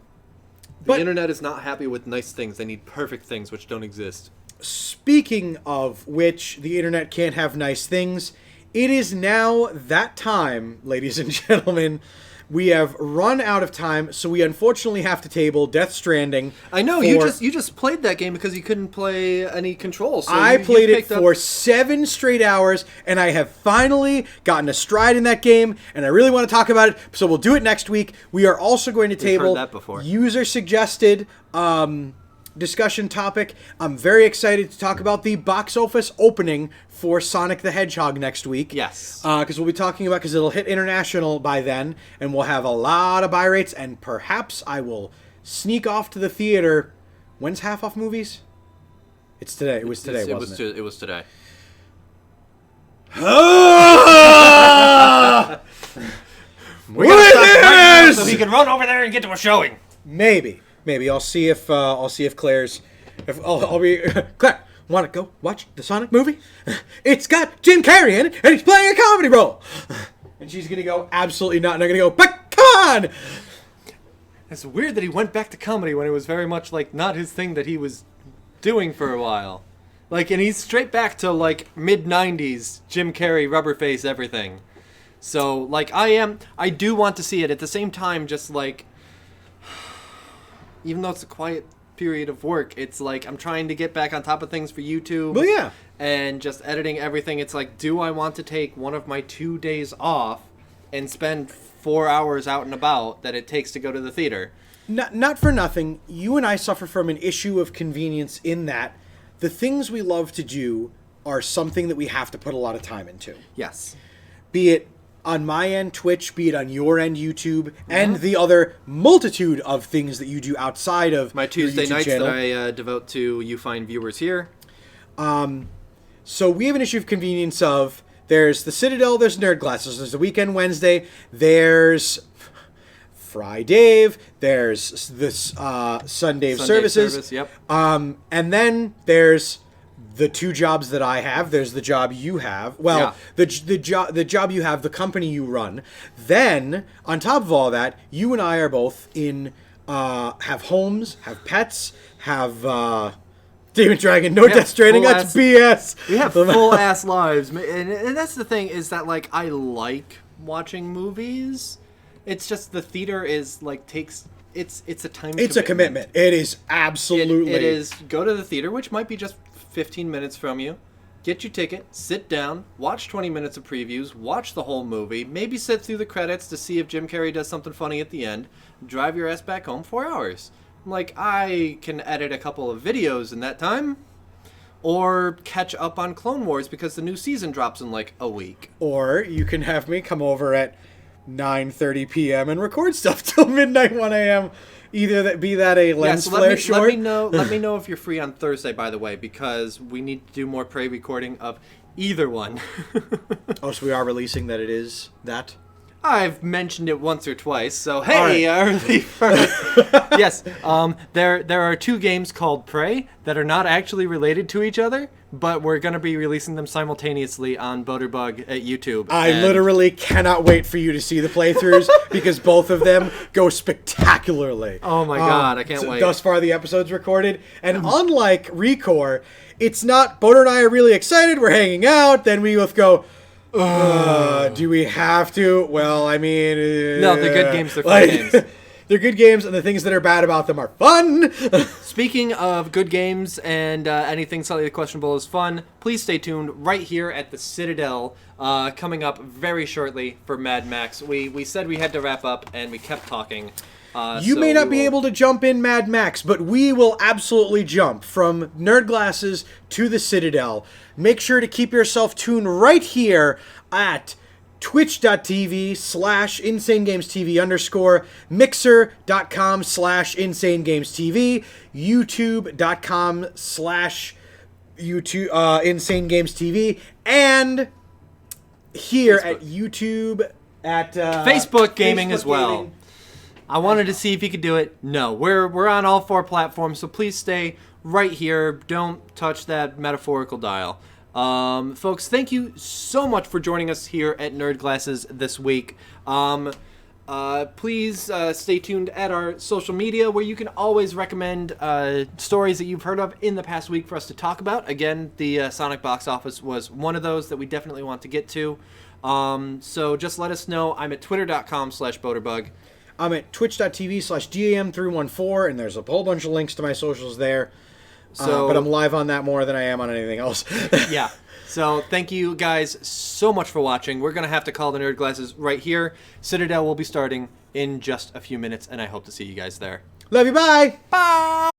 But- internet is not happy with nice things. They need perfect things which don't exist. Speaking of which, the internet can't have nice things. It is now that time, ladies and gentlemen. We have run out of time, so we unfortunately have to table Death Stranding. I know for- you just played that game because you couldn't play any controls. So I you played it picked up- for 7 straight hours, and I have finally gotten a stride in that game, and I really want to talk about it, so we'll do it next week. We are also going to table heard that before. user-suggested discussion topic. I'm very excited to talk about the box office opening for Sonic the Hedgehog next week. Yes. Because we'll be talking about, because it'll hit international by then, and we'll have a lot of buy rates, and perhaps I will sneak off to the theater. When's half off movies? It's today. It was today, wasn't it? It was today. We gotta stop right now so he can run over there and get to a showing. Maybe I'll see if Claire's. If I'll be Claire. Want to go watch the Sonic movie? It's got Jim Carrey in it, and he's playing a comedy role. And she's gonna go, absolutely not. And I'm gonna go, but come on! It's weird that he went back to comedy when it was very much like not his thing that he was doing for a while. Like, and he's straight back to like mid '90s Jim Carrey, rubber face, everything. So like I do want to see it. At the same time, just like, even though it's a quiet period of work, it's like I'm trying to get back on top of things for YouTube. Well, yeah. And just editing everything. It's like, do I want to take one of my 2 days off and spend 4 hours out and about that it takes to go to the theater? Not for nothing. You and I suffer from an issue of convenience in that the things we love to do are something that we have to put a lot of time into. Yes. Be it on my end, Twitch, be it on your end, YouTube, and the other multitude of things that you do outside of My your Tuesday YouTube nights channel. that I devote to you find viewers here. So we have an issue of convenience of, there's the Citadel, there's Nerd Glasses, there's the Weekend Wednesday, there's Fry Dave, there's this Sunday Services. Service, yep. And then there's the 2 jobs that I have. There's the job you have. Well, Yeah. the job you have, the company you run. Then, on top of all that, you and I are both in, have homes, have pets, have Demon Dragon, no Yeah, Death Stranding, full that's ass- BS. We have full ass lives, and that's the thing is that like I like watching movies. It's just the theater is like takes it's a time. It's a commitment. It is absolutely. It is go to the theater, which might be just 15 minutes from you. Get your ticket, sit down, watch 20 minutes of previews, watch the whole movie, maybe sit through the credits to see if Jim Carrey does something funny at the end, drive your ass back home, 4 hours. Like, I can edit a couple of videos in that time, or catch up on Clone Wars because the new season drops in like a week. Or you can have me come over at 9:30 p.m. and record stuff till midnight, 1 a.m. Either that be that a lens so flare short. Let me know if you're free on Thursday, by the way, because we need to do more pre-recording of either one. Oh, so we are releasing that it is that? I've mentioned it once or twice, so All hey, right. early bird. Yes, there are 2 games called Prey that are not actually related to each other, but we're going to be releasing them simultaneously on Butterbug at YouTube. I and literally cannot wait for you to see the playthroughs because both of them go spectacularly. Oh my God, I can't wait. Thus far, the episode's recorded, and unlike Recore, it's not Boner and I are really excited. We're hanging out. Then we both go. Do we have to? Well, I mean, No, they're good games, they're fun games. They're good games, and the things that are bad about them are fun. Speaking of good games and anything slightly questionable is fun, please stay tuned right here at the Citadel, coming up very shortly for Mad Max. We said we had to wrap up, and we kept talking. You may not be able to jump in Mad Max, but we will absolutely jump from Nerd Glasses to the Citadel. Make sure to keep yourself tuned right here at twitch.tv/InsaneGamesTV_, mixer.com/InsaneGamesTV, youtube.com/InsaneGamesTV, and here at YouTube at Facebook Gaming Facebook as well. Gaming. I wanted to see if you could do it. No, we're on all 4 platforms, so please stay right here. Don't touch that metaphorical dial. Folks, thank you so much for joining us here at Nerd Glasses this week. Please stay tuned at our social media where you can always recommend stories that you've heard of in the past week for us to talk about. Again, the Sonic box office was one of those that we definitely want to get to. So just let us know. I'm at twitter.com/boaterbug. I'm at twitch.tv/GAM314, and there's a whole bunch of links to my socials there. But I'm live on that more than I am on anything else. Yeah. So thank you guys so much for watching. We're going to have to call the Nerd Glasses right here. Citadel will be starting in just a few minutes, and I hope to see you guys there. Love you. Bye. Bye.